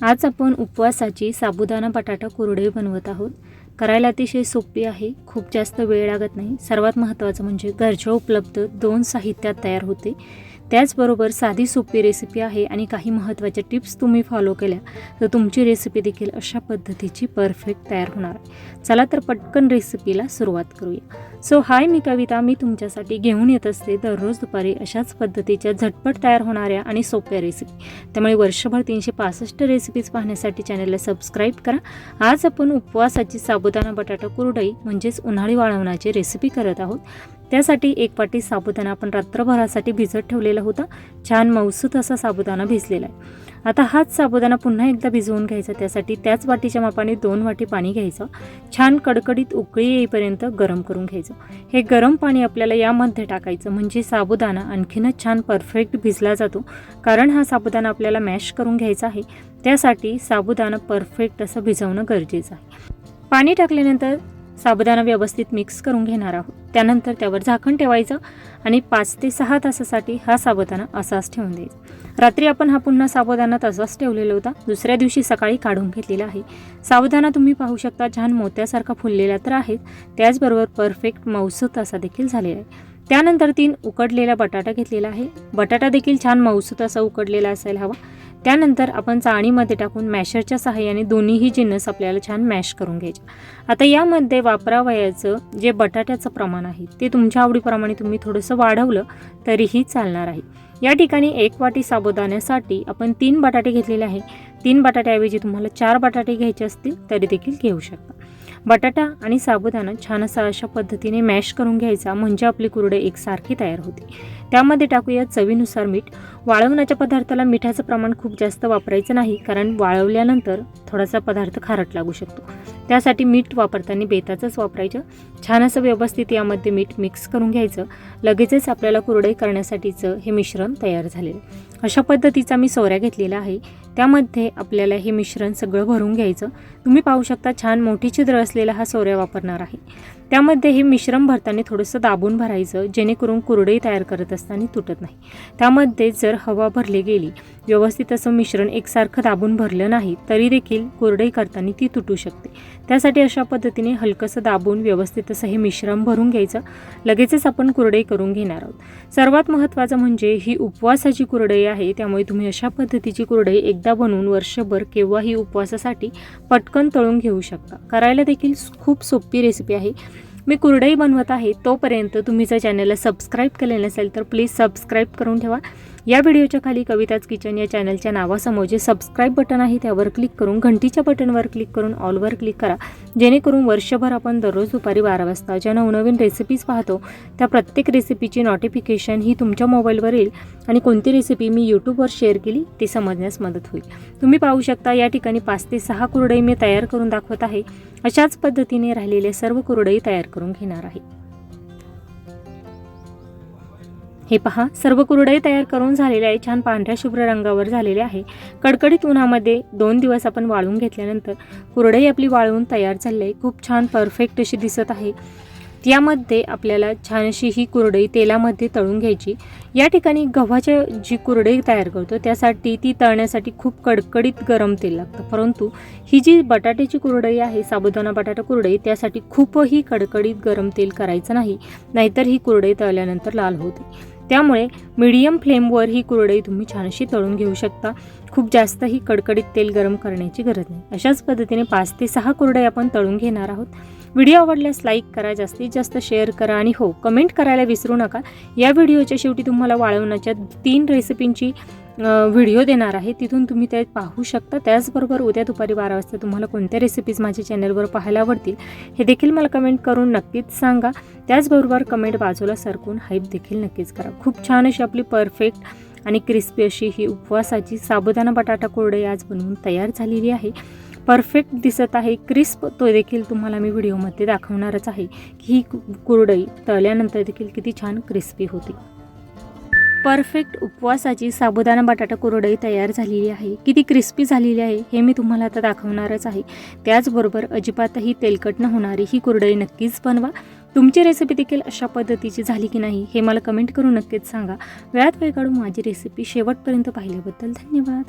आज आपण उपवासाची साबुदाणा बटाटा कुरडई बनवत आहोत। करायला अतिशय सोपी आहे, खूप जास्त वेळ लागत नाही। सर्वात महत्त्वाचं म्हणजे घरच्या उपलब्ध 2 साहित्यात तयार होते। त्याचबरोबर साधी सोपी रेसिपी आहे आणि काही महत्त्वाच्या टिप्स तुम्ही फॉलो केल्या तर तुमची रेसिपी देखील अशा पद्धतीची परफेक्ट तयार होणार आहे। चला तर पटकन रेसिपीला सुरुवात करूया। सो हाय, मी कविता। मी तुमच्यासाठी घेऊन येत असते दररोज दुपारी अशाच पद्धतीच्या झटपट तयार होणाऱ्या आणि सोप्या रेसिपी। त्यामुळे वर्षभर 365 रेसिपीज पाहण्यासाठी चॅनलला सबस्क्राईब करा। आज आपण उपवासाची साबुदाणा बटाटा कुरडई म्हणजेच उन्हाळी वाळवण्याची रेसिपी करत आहोत। त्यासाठी 1 वाटी साबुदाणा आपण रात्रभरासाठी भिजत ठेवलेला होता। छान मऊसूत असा साबुदाणा भिजलेला आहे। आता हाच साबुदाणा पुन्हा एकदा भिजवून घ्यायचा। त्यासाठी त्याच वाटीच्या मापाने 2 वाटी पाणी घ्यायचं। छान कडकडीत उकळी येईपर्यंत गरम करून घ्यायचं। हे गरम पाणी आपल्याला यामध्ये टाकायचं म्हणजे साबुदाणा आणखीनच छान परफेक्ट भिजला जातो। कारण हा साबुदाणा आपल्याला मॅश करून घ्यायचा आहे, त्यासाठी साबुदाणा परफेक्ट असं भिजवणं गरजेचं आहे। पाणी टाकल्यानंतर साबुदाणा व्यवस्थित मिक्स करून घेणार आहोत। त्यानंतर त्यावर झाकण ठेवायचं आणि 5 ते 6 तासासाठी हा साबुदाणा असाच ठेवून द्यायचा। रात्री आपण हा पुन्हा साबुदाणा तसाच ठेवलेला होता। दुसऱ्या दिवशी सकाळी काढून घेतलेला आहे। साबुदाणा तुम्ही पाहू शकता छान मोत्यासारखा फुललेला तर आहे, त्याचबरोबर परफेक्ट मऊसूत असा देखील झालेला आहे। त्यानंतर 3 उकडलेला बटाटा घेतलेला आहे। बटाटा देखील छान मऊसूत असा उकडलेला असायला हवा। त्यानंतर आपण चाळणीमध्ये टाकून मॅशरच्या सहाय्याने दोन्हीही जिन्नस आपल्याला छान मॅश करून घ्यायचे। आता यामध्ये वापरावयाचं जे बटाट्याचं प्रमाण आहे ते तुमच्या आवडीप्रमाणे तुम्ही थोडंसं वाढवलं तरीही चालणार आहे। या ठिकाणी 1 वाटी साबुदाण्यासाठी आपण 3 बटाटे घेतलेले आहे। 3 बटाट्याऐवजी तुम्हाला 4 बटाटे घ्यायचे असतील तरी देखील घेऊ शकता। बटाटा आणि साबुदाणा छान अशा पद्धतीने मॅश करून घ्यायचा म्हणजे आपली कुरडई एकसारखी तयार होते। त्यामध्ये टाकूया चवीनुसार मीठ। वाळवण्याच्या पदार्थाला मिठाचं प्रमाण खूप जास्त वापरायचं नाही, कारण वाळवल्यानंतर थोडासा पदार्थ खारट लागू शकतो। त्यासाठी मीठ वापरताना बेताचंच वापरायचं। छान असं व्यवस्थित यामध्ये मीठ मिक्स करून घ्यायचं। लगेचच आपल्याला कुरडई करण्यासाठीचं हे मिश्रण तयार झालेलं। अशा पद्धतीचा मी सोऱ्या घेतलेला आहे। त्यामध्ये आपल्याला हे मिश्रण सगळं भरून घ्यायचं। तुम्ही पाहू शकता छान मोठी छिद्र असलेला हा सोऱ्या वापरणार आहे। त्यामध्ये हे मिश्रण भरताना थोडंसं दाबून भरायचं, जेणेकरून कुरडई तयार करत असताना तुटत नाही। त्यामध्ये जर हवा भरली गेली, व्यवस्थित असं मिश्रण एकसारखं दाबून भरलं नाही तरी देखील कुरडई करताना ती तुटू शकते। त्यासाठी अशा पद्धतीने हलकंसं दाबून व्यवस्थित असं हे मिश्रण भरून घ्यायचं। लगेचच आपण कुरडई करून घेणार आहोत। सर्वात महत्त्वाचं म्हणजे ही उपवासाची कुरडई आहे, त्यामुळे तुम्ही अशा पद्धतीची कुरडई एकदा बनवून वर्षभर केव्हाही उपवासासाठी पटकन तळून घेऊ शकता। करायला देखील खूप सोपी रेसिपी आहे। मी कुरडई बनवत आहे तोपर्यंत तुम्ही जर चॅनलला सबस्क्राईब केले नसेल तर प्लीज सबस्क्राईब करून ठेवा। या व्हिडिओच्या खाली कविताज किचन या चॅनलच्या नावासमोर जे सबस्क्राईब बटन आहे त्यावर क्लिक करून घंटीच्या बटनवर क्लिक करून ऑलवर क्लिक करा, जेणेकरून वर्षभर आपण दररोज दुपारी 12 वाजता ज्या नवनवीन रेसिपीज पाहतो त्या प्रत्येक रेसिपीची नोटिफिकेशन ही तुमच्या मोबाईलवर येईल आणि कोणती रेसिपी मी यूट्यूबवर शेअर केली ती समजण्यास मदत होईल। तुम्ही पाहू शकता या ठिकाणी 5 ते 6 कुरडई मी तयार करून दाखवत आहे। अशाच पद्धतीने राहिलेले सर्व कुरडई तयार करून घेणार आहे। हे पहा, सर्व कुरडई तयार करून झालेले आहे। छान पांढऱ्या शुभ्र रंगावर झालेले आहे। कडकडीत उन्हामध्ये 2 दिवस आपण वाळून घेतल्यानंतर कुरडई आपली वाळवून तयार झाली आहे। खूप छान परफेक्ट अशी दिसत आहे। यामध्ये आपल्याला छान अशी ही कुरडई तेलामध्ये तळून घ्यायची। या ठिकाणी गव्हाची जी कुरडई तयार करतो त्यासाठी ती तळण्यासाठी खूप कडकडीत गरम तेल लागतं, परंतु ही जी बटाट्याची कुरडई आहे साबुदाणा बटाटा कुरडई त्यासाठी खूपही कडकडीत गरम तेल करायचं नाही, नाहीतर ही कुरडई तळल्यानंतर लाल होते। त्यामुळे मीडियम फ्लेमवर ही कुरडई तुम्ही छान अशी तळून घेऊ शकता। खूप जास्तही कडकडीत तेल गरम करण्याची गरज नाही। अशाच पद्धतीने 5 ते 6 कुरडई आपण तळून घेणार आहोत। व्हिडिओ आवडल्यास लाईक करा, जास्तीत जास्त शेअर करा आणि हो, कमेंट करायला विसरू नका। या व्हिडिओच्या शेवटी तुम्हाला वाळवण्याच्या 3 रेसिपींची व्हिडिओ देणार आहे, तिथून तुम्ही ते पाहू शकता। त्याचबरोबर उद्या दुपारी 12 वाजता तुम्हाला कोणत्या रेसिपीज माझ्या चॅनलवर पाहायला आवडतील हे देखील मला कमेंट करून नक्कीच सांगा। त्याचबरोबर कमेंट बाजूला सरकून हाईप देखील नक्कीच करा। खूप छान अशी आपली परफेक्ट आणि क्रिस्पी अशी ही उपवासाची साबुदाणा बटाटा कुरडई आज बनवून तयार झालेली आहे। परफेक्ट दिसत आहे, क्रिस्प तो देखील तुम्हाला मी व्हिडिओमध्ये दाखवणारच आहे की ही कुरडई तळल्यानंतर देखील किती छान क्रिस्पी होती। परफेक्ट उपवासाची साबुदाणा बटाटा कुरडई तयार झालेली आहे। किती क्रिस्पी झालेली आहे हे मी तुम्हाला आता दाखवणारच आहे। त्याचबरोबर अजिबातही तेलकट न होणारी ही कुरडई नक्कीच बनवा। तुमची रेसिपी देखील अशा पद्धतीची झाली की नाही हे मला कमेंट करून नक्कीच सांगा। वेळात वेळ काढून माझी रेसिपी शेवटपर्यंत पाहिल्याबद्दल धन्यवाद।